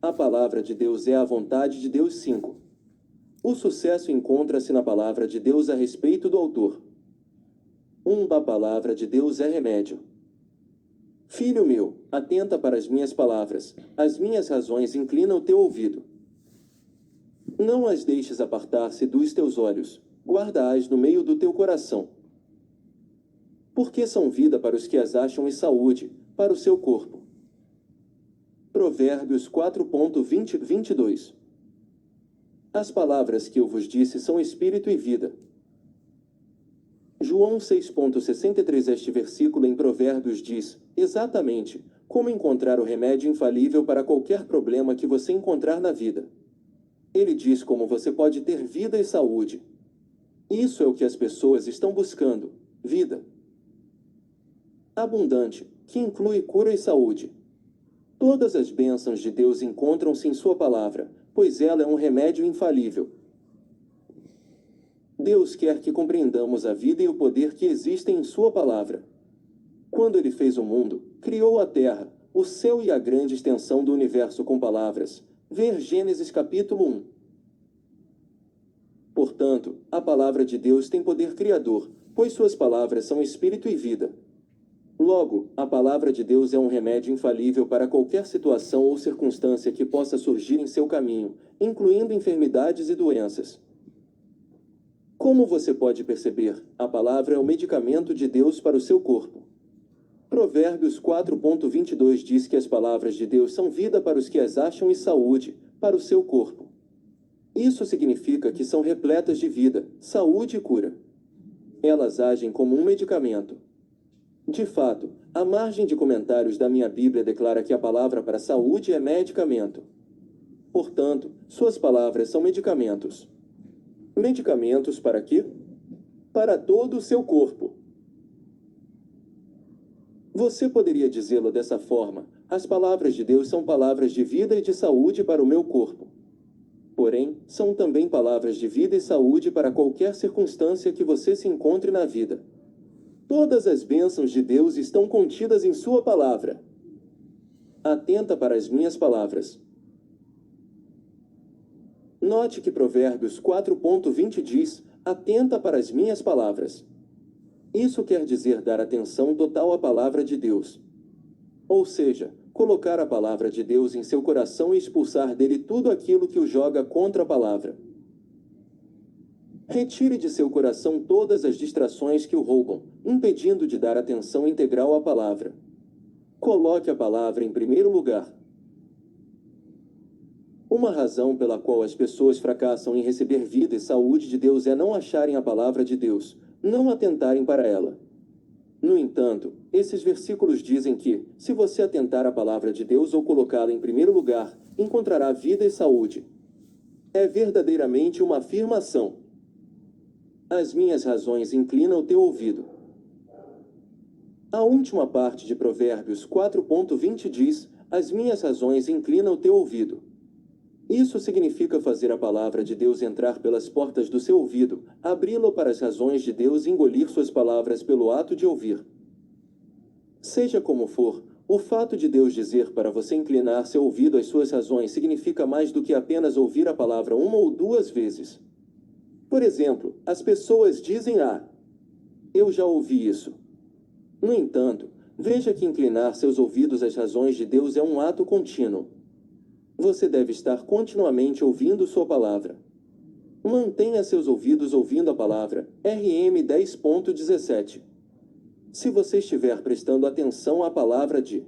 A palavra de Deus é a vontade de Deus. 5. O sucesso encontra-se na palavra de Deus a respeito do autor. 1. A palavra de Deus é remédio. Filho meu, atenta para as minhas palavras, as minhas razões inclina o teu ouvido. Não as deixes apartar-se dos teus olhos, guarda-as no meio do teu coração. Porque são vida para os que as acham e saúde, para o seu corpo. Provérbios 4.20-22. As palavras que eu vos disse são espírito e vida. João 6.63. Este versículo em Provérbios diz, exatamente, como encontrar o remédio infalível para qualquer problema que você encontrar na vida. Ele diz como você pode ter vida e saúde. Isso é o que as pessoas estão buscando, vida abundante, que inclui cura e saúde. Todas as bênçãos de Deus encontram-se em sua palavra, pois ela é um remédio infalível. Deus quer que compreendamos a vida e o poder que existem em sua palavra. Quando ele fez o mundo, criou a terra, o céu e a grande extensão do universo com palavras. Ver Gênesis capítulo 1. Portanto, a palavra de Deus tem poder criador, pois suas palavras são espírito e vida. Logo, a palavra de Deus é um remédio infalível para qualquer situação ou circunstância que possa surgir em seu caminho, incluindo enfermidades e doenças. Como você pode perceber, a palavra é o medicamento de Deus para o seu corpo. Provérbios 4.22 diz que as palavras de Deus são vida para os que as acham e saúde, para o seu corpo. Isso significa que são repletas de vida, saúde e cura. Elas agem como um medicamento. De fato, a margem de comentários da minha Bíblia declara que a palavra para saúde é medicamento. Portanto, suas palavras são medicamentos. Medicamentos para quê? Para todo o seu corpo. Você poderia dizê-lo dessa forma: as palavras de Deus são palavras de vida e de saúde para o meu corpo. Porém, são também palavras de vida e saúde para qualquer circunstância que você se encontre na vida. Todas as bênçãos de Deus estão contidas em sua palavra. Atenta para as minhas palavras. Note que Provérbios 4.20 diz, atenta para as minhas palavras. Isso quer dizer dar atenção total à palavra de Deus. Ou seja, colocar a palavra de Deus em seu coração e expulsar dele tudo aquilo que o joga contra a palavra. Retire de seu coração todas as distrações que o roubam, impedindo de dar atenção integral à palavra. Coloque a palavra em primeiro lugar. Uma razão pela qual as pessoas fracassam em receber vida e saúde de Deus é não acharem a palavra de Deus, não atentarem para ela. No entanto, esses versículos dizem que, se você atentar à palavra de Deus ou colocá-la em primeiro lugar, encontrará vida e saúde. É verdadeiramente uma afirmação. As minhas razões inclinam o teu ouvido. A última parte de Provérbios 4.20 diz, as minhas razões inclinam o teu ouvido. Isso significa fazer a palavra de Deus entrar pelas portas do seu ouvido, abri-lo para as razões de Deus e engolir suas palavras pelo ato de ouvir. Seja como for, o fato de Deus dizer para você inclinar seu ouvido às suas razões significa mais do que apenas ouvir a palavra uma ou duas vezes. Por exemplo, as pessoas dizem, eu já ouvi isso. No entanto, veja que inclinar seus ouvidos às razões de Deus é um ato contínuo. Você deve estar continuamente ouvindo sua palavra. Mantenha seus ouvidos ouvindo a palavra, RM 10.17. Se você estiver prestando atenção à palavra de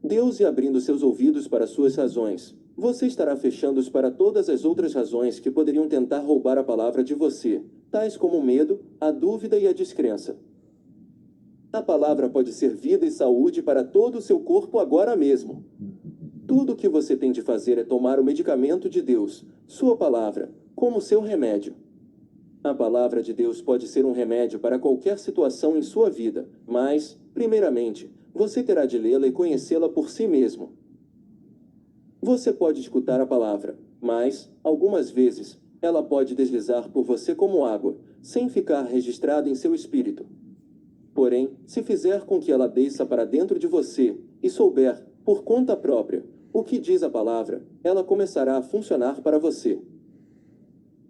Deus e abrindo seus ouvidos para suas razões, você estará fechando-os para todas as outras razões que poderiam tentar roubar a palavra de você, tais como o medo, a dúvida e a descrença. A palavra pode ser vida e saúde para todo o seu corpo agora mesmo. Tudo o que você tem de fazer é tomar o medicamento de Deus, sua palavra, como seu remédio. A palavra de Deus pode ser um remédio para qualquer situação em sua vida, mas, primeiramente, você terá de lê-la e conhecê-la por si mesmo. Você pode escutar a palavra, mas, algumas vezes, ela pode deslizar por você como água, sem ficar registrada em seu espírito. Porém, se fizer com que ela desça para dentro de você, e souber, por conta própria, o que diz a palavra, ela começará a funcionar para você.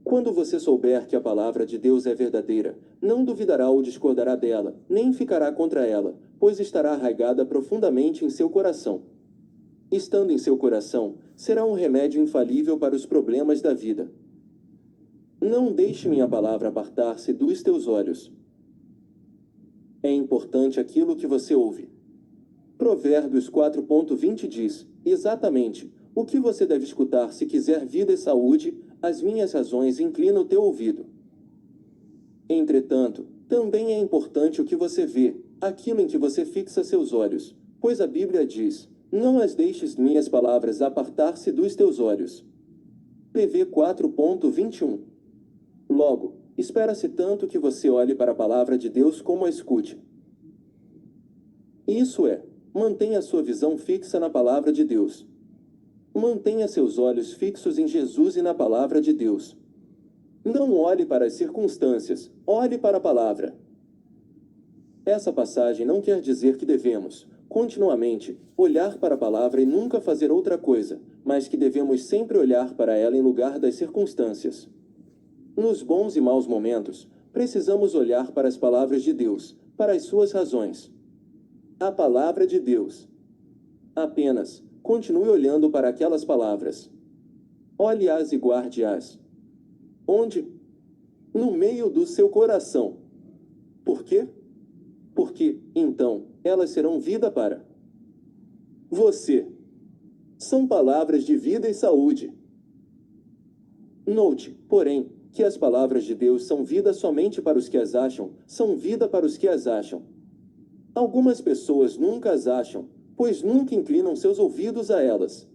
Quando você souber que a palavra de Deus é verdadeira, não duvidará ou discordará dela, nem ficará contra ela, pois estará arraigada profundamente em seu coração. Estando em seu coração, será um remédio infalível para os problemas da vida. Não deixe minha palavra apartar-se dos teus olhos. É importante aquilo que você ouve. Provérbios 4:20 diz, exatamente, o que você deve escutar se quiser vida e saúde, as minhas razões inclina o teu ouvido. Entretanto, também é importante o que você vê, aquilo em que você fixa seus olhos, pois a Bíblia diz, não as deixes minhas palavras apartar-se dos teus olhos. PV 4:21. Logo, espera-se tanto que você olhe para a palavra de Deus como a escute. Isso é, mantenha sua visão fixa na palavra de Deus. Mantenha seus olhos fixos em Jesus e na palavra de Deus. Não olhe para as circunstâncias, olhe para a palavra. Essa passagem não quer dizer que devemos, continuamente, olhar para a palavra e nunca fazer outra coisa, mas que devemos sempre olhar para ela em lugar das circunstâncias. Nos bons e maus momentos, precisamos olhar para as palavras de Deus, para as suas razões. A palavra de Deus. Apenas, continue olhando para aquelas palavras. Olhe-as e guarde-as. Onde? No meio do seu coração. Por quê? Porque, então, elas serão vida para você. São palavras de vida e saúde. Note, porém, que as palavras de Deus são vida somente para os que as acham, são vida para os que as acham. Algumas pessoas nunca as acham, pois nunca inclinam seus ouvidos a elas.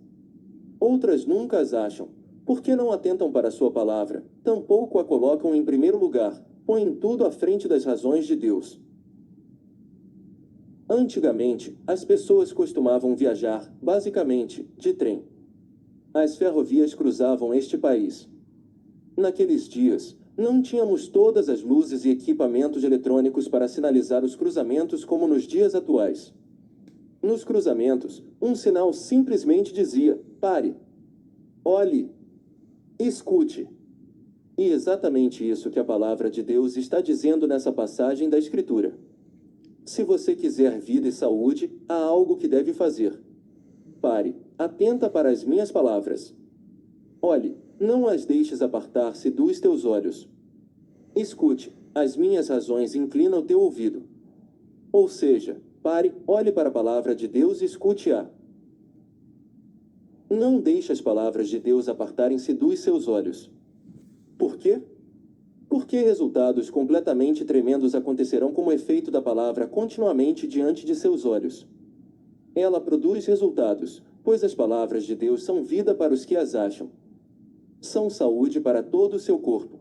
Outras nunca as acham, porque não atentam para a sua palavra, tampouco a colocam em primeiro lugar, põem tudo à frente das razões de Deus. Antigamente, as pessoas costumavam viajar, basicamente, de trem. As ferrovias cruzavam este país. Naqueles dias, não tínhamos todas as luzes e equipamentos eletrônicos para sinalizar os cruzamentos como nos dias atuais. Nos cruzamentos, um sinal simplesmente dizia, pare, olhe, escute. E exatamente isso que a palavra de Deus está dizendo nessa passagem da Escritura. Se você quiser vida e saúde, há algo que deve fazer. Pare, atenta para as minhas palavras. Olhe, não as deixes apartar-se dos teus olhos. Escute, as minhas razões inclinam o teu ouvido. Ou seja, pare, olhe para a palavra de Deus e escute-a. Não deixe as palavras de Deus apartarem-se dos seus olhos. Por quê? Porque resultados completamente tremendos acontecerão como efeito da palavra continuamente diante de seus olhos. Ela produz resultados, pois as palavras de Deus são vida para os que as acham. São saúde para todo o seu corpo.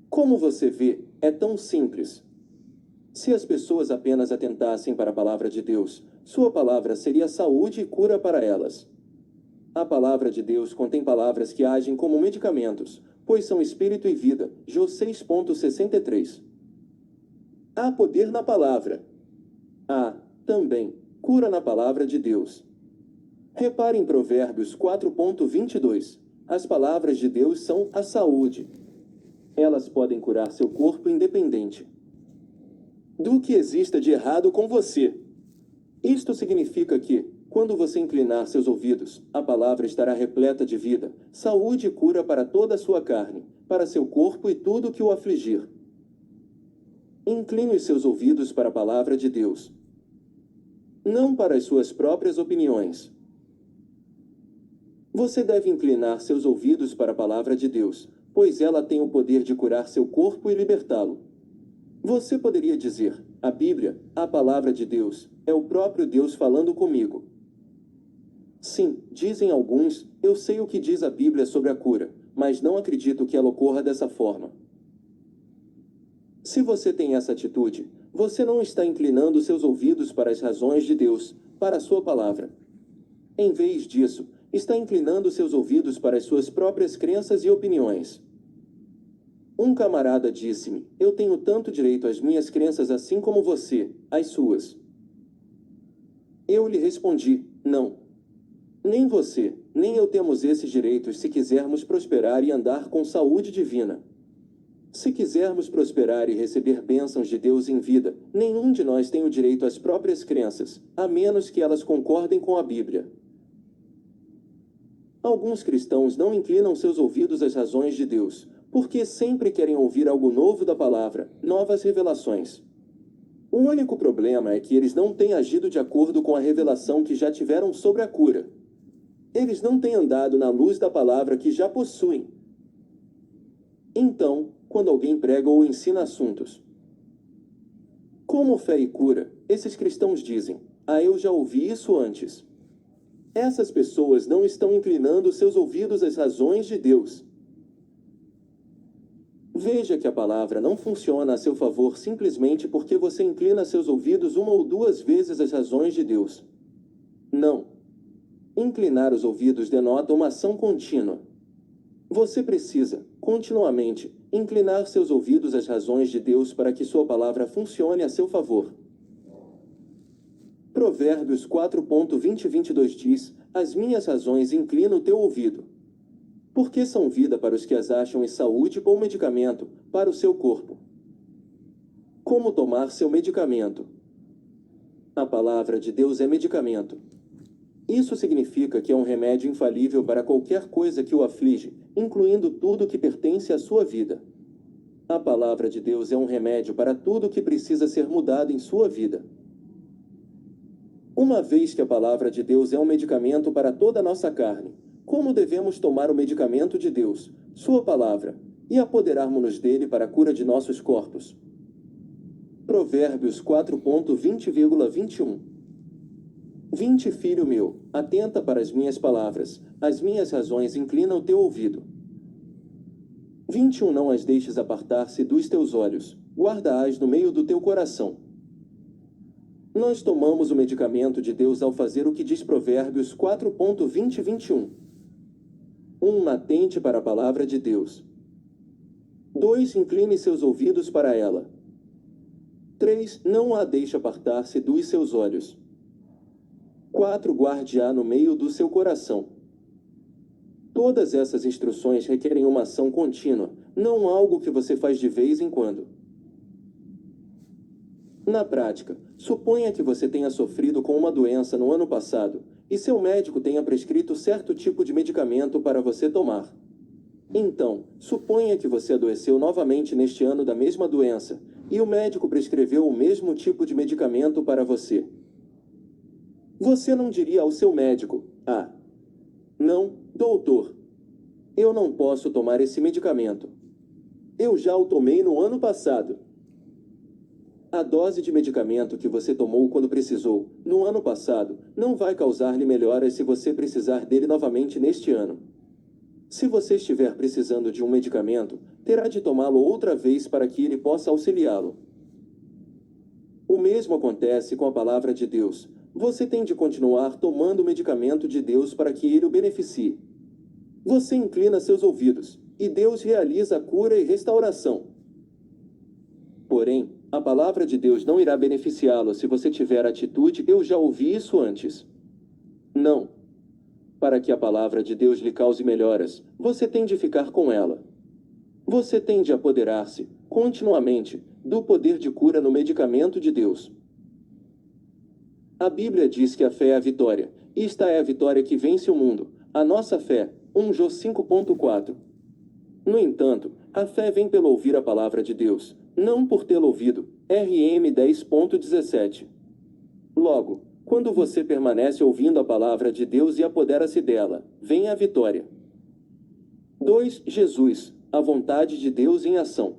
Como você vê, é tão simples. Se as pessoas apenas atentassem para a palavra de Deus, sua palavra seria saúde e cura para elas. A palavra de Deus contém palavras que agem como medicamentos, pois são espírito e vida. Jó 6:63. Há poder na palavra. Há, também, cura na palavra de Deus. Repare em Provérbios 4:22. As palavras de Deus são a saúde. Elas podem curar seu corpo independente do que exista de errado com você. Isto significa que, quando você inclinar seus ouvidos, a palavra estará repleta de vida, saúde e cura para toda a sua carne, para seu corpo e tudo que o afligir. Incline os seus ouvidos para a palavra de Deus, não para as suas próprias opiniões. Você deve inclinar seus ouvidos para a palavra de Deus, pois ela tem o poder de curar seu corpo e libertá-lo. Você poderia dizer, a Bíblia, a palavra de Deus, é o próprio Deus falando comigo. Sim, dizem alguns, eu sei o que diz a Bíblia sobre a cura, mas não acredito que ela ocorra dessa forma. Se você tem essa atitude, você não está inclinando seus ouvidos para as razões de Deus, para a sua palavra. Em vez disso, está inclinando seus ouvidos para as suas próprias crenças e opiniões. Um camarada disse-me, eu tenho tanto direito às minhas crenças assim como você, às suas. Eu lhe respondi, não. Nem você, nem eu temos esses direitos se quisermos prosperar e andar com saúde divina. Se quisermos prosperar e receber bênçãos de Deus em vida, nenhum de nós tem o direito às próprias crenças, a menos que elas concordem com a Bíblia. Alguns cristãos não inclinam seus ouvidos às razões de Deus, porque sempre querem ouvir algo novo da palavra, novas revelações. O único problema é que eles não têm agido de acordo com a revelação que já tiveram sobre a cura. Eles não têm andado na luz da palavra que já possuem. Então, quando alguém prega ou ensina assuntos como fé e cura, esses cristãos dizem: "Ah, eu já ouvi isso antes." Essas pessoas não estão inclinando seus ouvidos às razões de Deus. Veja que a palavra não funciona a seu favor simplesmente porque você inclina seus ouvidos uma ou duas vezes às razões de Deus. Não. Inclinar os ouvidos denota uma ação contínua. Você precisa, continuamente, inclinar seus ouvidos às razões de Deus para que sua palavra funcione a seu favor. Provérbios 4:20-22 diz: "As minhas razões inclina o teu ouvido. Porque são vida para os que as acham e saúde ou medicamento para o seu corpo." Como tomar seu medicamento? A palavra de Deus é medicamento. Isso significa que é um remédio infalível para qualquer coisa que o aflige, incluindo tudo que pertence à sua vida. A palavra de Deus é um remédio para tudo que precisa ser mudado em sua vida. Uma vez que a palavra de Deus é um medicamento para toda a nossa carne, como devemos tomar o medicamento de Deus, sua palavra, e apoderarmos-nos dele para a cura de nossos corpos? Provérbios 4:20-21. 20 Filho meu, atenta para as minhas palavras, as minhas razões inclina o teu ouvido. 21 Não as deixes apartar-se dos teus olhos, guarda-as no meio do teu coração. Nós tomamos o medicamento de Deus ao fazer o que diz Provérbios 4:20-21. 1 Atente para a palavra de Deus. 2 Incline seus ouvidos para ela. 3 Não a deixe apartar-se dos seus olhos. 4 Guarde-a no meio do seu coração. Todas essas instruções requerem uma ação contínua, não algo que você faz de vez em quando. Na prática, suponha que você tenha sofrido com uma doença no ano passado, e seu médico tenha prescrito certo tipo de medicamento para você tomar. Então, suponha que você adoeceu novamente neste ano da mesma doença, e o médico prescreveu o mesmo tipo de medicamento para você. Você não diria ao seu médico: "Ah, não, doutor, eu não posso tomar esse medicamento. Eu já o tomei no ano passado." A dose de medicamento que você tomou quando precisou, no ano passado, não vai causar-lhe melhoras se você precisar dele novamente neste ano. Se você estiver precisando de um medicamento, terá de tomá-lo outra vez para que ele possa auxiliá-lo. O mesmo acontece com a palavra de Deus. Você tem de continuar tomando o medicamento de Deus para que ele o beneficie. Você inclina seus ouvidos, e Deus realiza a cura e restauração. Porém, a palavra de Deus não irá beneficiá-lo se você tiver a atitude "eu já ouvi isso antes." Não. Para que a palavra de Deus lhe cause melhoras, você tem de ficar com ela. Você tem de apoderar-se, continuamente, do poder de cura no medicamento de Deus. A Bíblia diz que a fé é a vitória, e esta é a vitória que vence o mundo, a nossa fé, 1 Jó 5:4. No entanto, a fé vem pelo ouvir a palavra de Deus, não por tê-la ouvido, RM 10:17. Logo, quando você permanece ouvindo a palavra de Deus e apodera-se dela, vem a vitória. 2 Jesus, a vontade de Deus em ação.